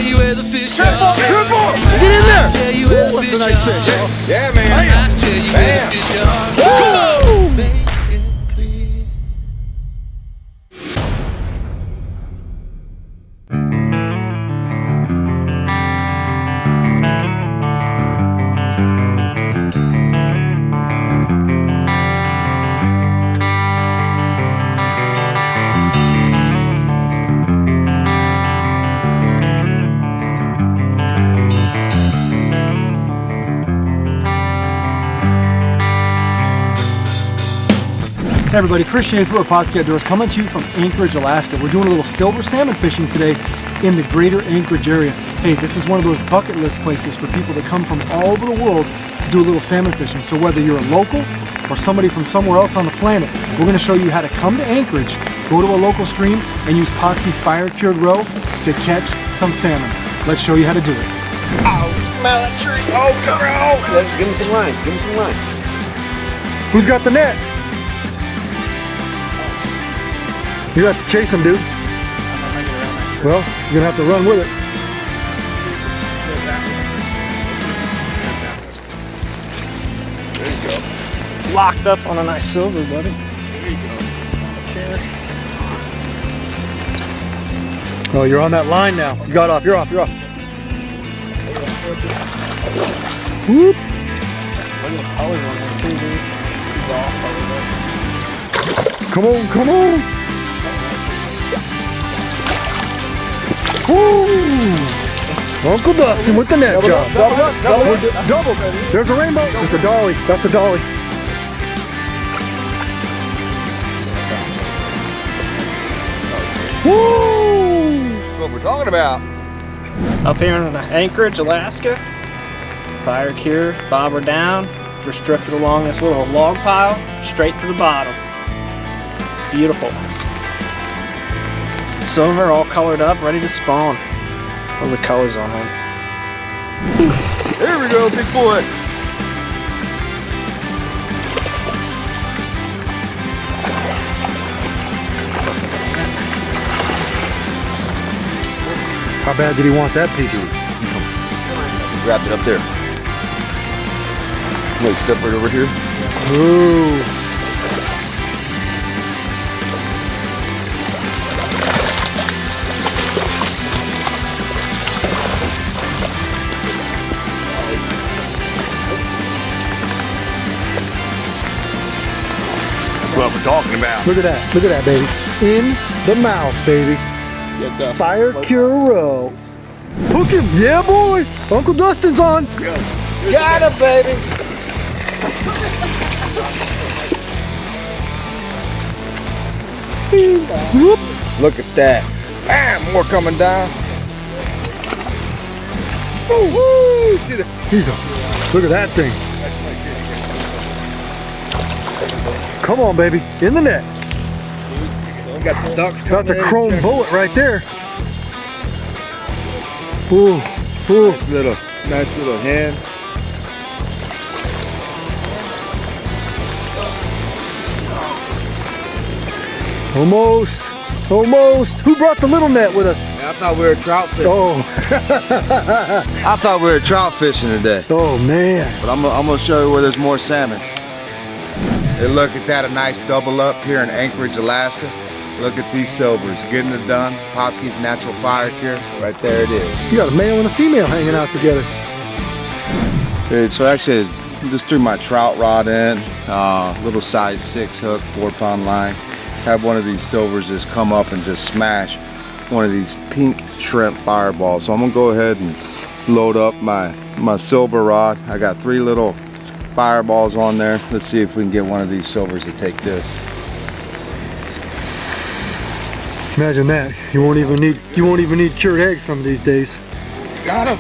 you where the fish are. Triple! Get in there! Ooh, that's a nice fish. Yeah, man. I tell you where the fish are. Woo! Hey everybody, Chris Schaefer of Pautzke Outdoors coming to you from Anchorage, Alaska. We're doing a little silver salmon fishing today in the greater Anchorage area. Hey, this is one of those bucket list places for people that come from all over the world to do a little salmon fishing. So whether you're a local or somebody from somewhere else on the planet, we're going to show you how to come to Anchorage, go to a local stream, and use Pautzke fire cured roe to catch some salmon. Let's show you how to do it. Oh, smell that tree. Oh, girl. Give him some line. Give him some line. Who's got the net? You have to chase him, dude. Well, you're gonna have to run with it. There you go. Locked up on a nice silver, buddy. There you go. Oh, you're on that line now. You got off. You're off. You're off. Whoop. Come on, come on. Woo! Uncle Dustin with the net job. Double. There's a rainbow. It's a dolly. That's a dolly. Woo! What we're talking about. Up here in Anchorage, Alaska, fire cure, bobber down, just drifted along this little log pile, straight to the bottom. Beautiful. Silver, all colored up, ready to spawn. All the colors on them. There we go, big boy. How bad did he want that piece? Wrapped it up there. Wait, step right over here. Ooh. What we're talking about. Look at that. Look at that, baby. In the mouth, baby. Fire cure roe. Hook him. Yeah, boy. Uncle Dustin's on. Got it, baby. Whoop. Look at that. Bam, more coming down. Woo! See that? He's on. Look at that thing. Come on, baby. In the net. We got the ducks coming. That's a chrome bullet right there. Ooh. Ooh. Nice little hand. Almost. Almost. Who brought the little net with us? I thought we were trout fishing. Oh. I thought we were trout fishing today. Oh, man. But I'm gonna show you where there's more salmon. Hey, look at that, a nice double up here in Anchorage, Alaska. Look at these silvers, getting it done. Pautzke's Natural Fire Cure, right there it is. You got a male and a female hanging out together. Okay, so actually, I just threw my trout rod in, little size 6 hook, 4-pound line. Have one of these silvers just come up and just smash one of these pink shrimp fireballs. So I'm gonna go ahead and load up my silver rod. I got 3 little fireballs on there. Let's see if we can get one of these silvers to take this. Imagine that. You won't even need cured eggs some of these days. Got him!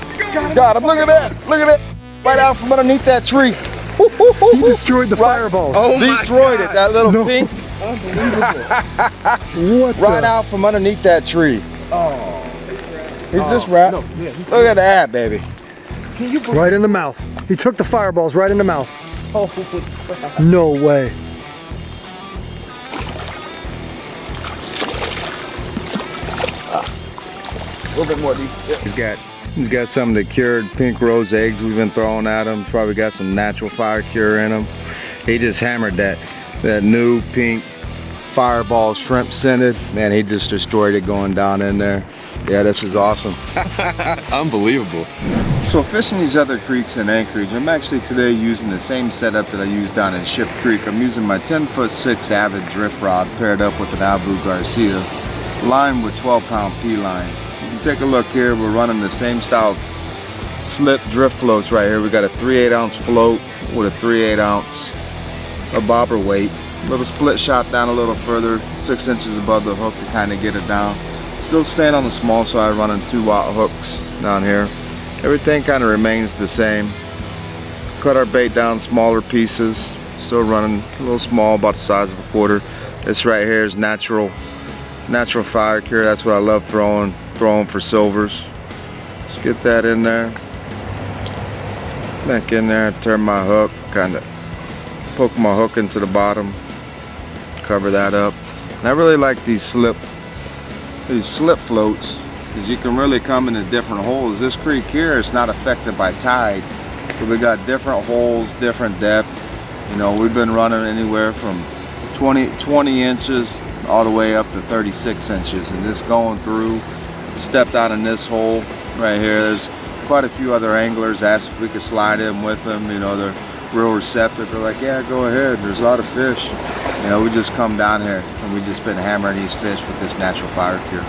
Got him! Look at that! Look at that! Right out from underneath that tree. He destroyed the fireballs. Oh, destroyed it. That little pink. What? Right out from underneath that tree. Oh. He's just wrapped. No, yeah, look at that, baby. Right in the mouth. He took the fireballs right in the mouth. Oh, crap. No way. little bit more deep. Yep. He's got some of the cured pink rose eggs we've been throwing at him. Probably got some natural fire cure in him. He just hammered that new pink fireball shrimp scented. Man, he just destroyed it going down in there. Yeah, this is awesome. Unbelievable. So fishing these other creeks in Anchorage, I'm actually today using the same setup that I used down in Ship Creek. I'm using my 10'6" Avid drift rod paired up with an Abu Garcia, lined with 12-pound P-line. You can take a look here, we're running the same style slip drift floats right here. We got a 3/8 ounce float with a 3/8 ounce bobber weight. Little split shot down a little further, 6 inches above the hook to kind of get it down. Still staying on the small side, running 2-aught hooks down here. Everything kind of remains the same. Cut our bait down smaller pieces. Still running a little small, about the size of a quarter. This right here is natural fire cure. That's what I love throwing for silvers. Just get that in there. Back in there, turn my hook, kind of poke my hook into the bottom. Cover that up. And I really like these slip floats, because you can really come into different holes. This creek here is not affected by tide, but we got different holes, different depth. You know, we've been running anywhere from 20 inches all the way up to 36 inches, and this going through, stepped out in this hole right here. There's quite a few other anglers asked if we could slide in with them. You know, they're real receptive. They're like, yeah, go ahead, there's a lot of fish. You know, we just come down here and we just been hammering these fish with this natural fire cure.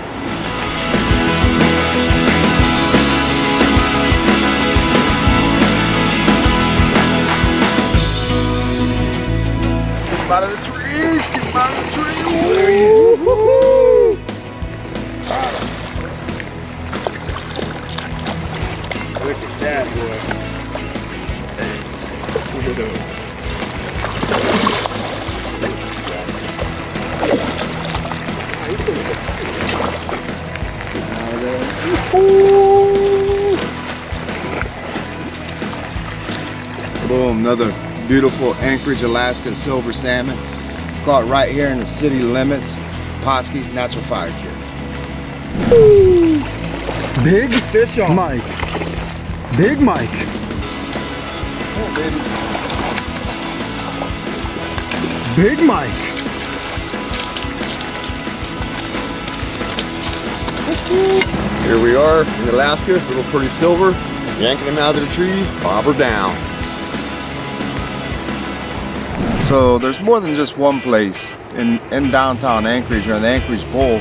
Get him out of the trees, get him out of the trees. There he is. Woo-hoo-hoo. Got him. Look at that, boy. Boom, another beautiful Anchorage, Alaska silver salmon. Caught right here in the city limits. Pautzke's Natural Fire Cure. Big Fish on. Mike. Big Mike. Oh, baby. Big Mike. Here we are in Alaska, little pretty silver, yanking him out of the tree, bobber down. So there's more than just one place in downtown Anchorage or in the Anchorage Bowl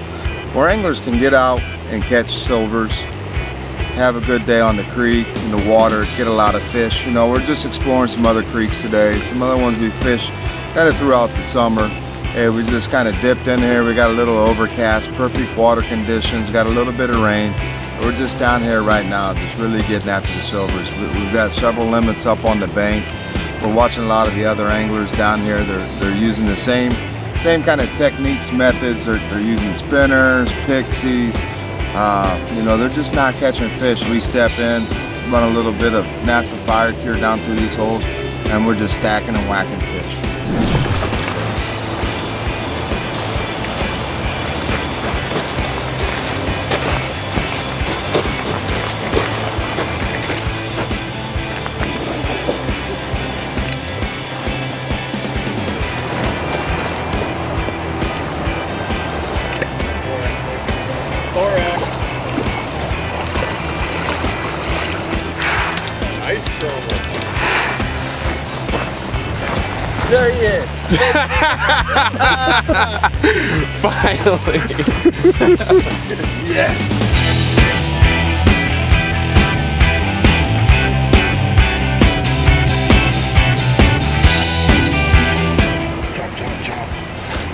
where anglers can get out and catch silvers, have a good day on the creek, in the water, get a lot of fish. You know, we're just exploring some other creeks today, some other ones we fished kind of throughout the summer. Hey, we just kind of dipped in here. We got a little overcast, perfect water conditions, got a little bit of rain. We're just down here right now, just really getting after the silvers. We've got several limits up on the bank. We're watching a lot of the other anglers down here. They're using the same kind of techniques, methods. They're using spinners, pixies. You know, they're just not catching fish. We step in, run a little bit of natural fire cure down through these holes, and we're just stacking and whacking fish. There he is. Finally. Yeah.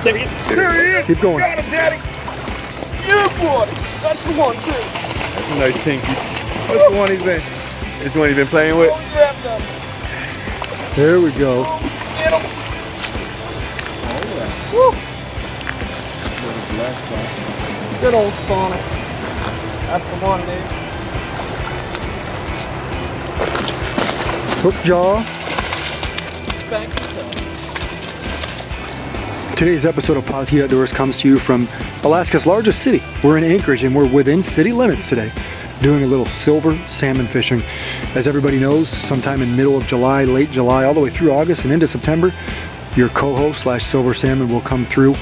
There he is. There he is. Keep going. Got him, Daddy. Yeah, boy. That's the one, too. That's a nice pinky. That's the one he's been. That's the one he's been playing with. There we go. Get him. Woo. Good old spawner. That's the one, dude. Hook jaw. Thanks. Today's episode of Pautzke Outdoors comes to you from Alaska's largest city. We're in Anchorage and we're within city limits today, doing a little silver salmon fishing. As everybody knows, sometime in middle of July, late July, all the way through August and into September, your coho / silver salmon will come through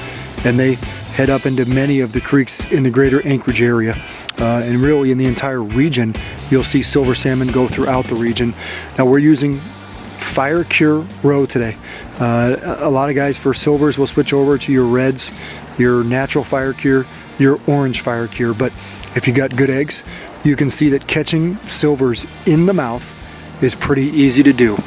and they head up into many of the creeks in the greater Anchorage area. And really in the entire region, you'll see silver salmon go throughout the region. Now we're using Fire Cure roe today. A lot of guys for silvers will switch over to your reds, your natural Fire Cure, your orange Fire Cure. But if you got good eggs, you can see that catching silvers in the mouth is pretty easy to do.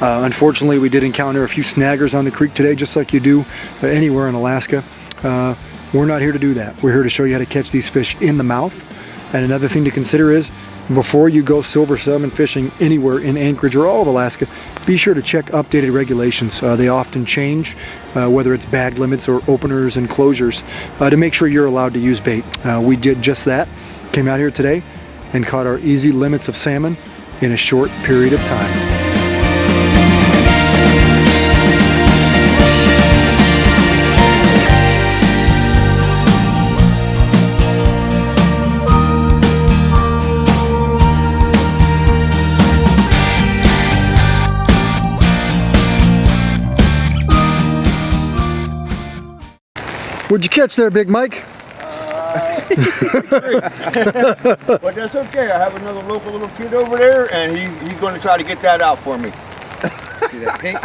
Unfortunately, we did encounter a few snaggers on the creek today, just like you do anywhere in Alaska. We're not here to do that. We're here to show you how to catch these fish in the mouth. And another thing to consider is, before you go silver salmon fishing anywhere in Anchorage or all of Alaska, be sure to check updated regulations. They often change, whether it's bag limits or openers and closures, to make sure you're allowed to use bait. We did just that. Came out here today and caught our easy limits of salmon in a short period of time. What'd you catch there, Big Mike? But that's okay. I have another local little kid over there, and he's going to try to get that out for me. See that pink?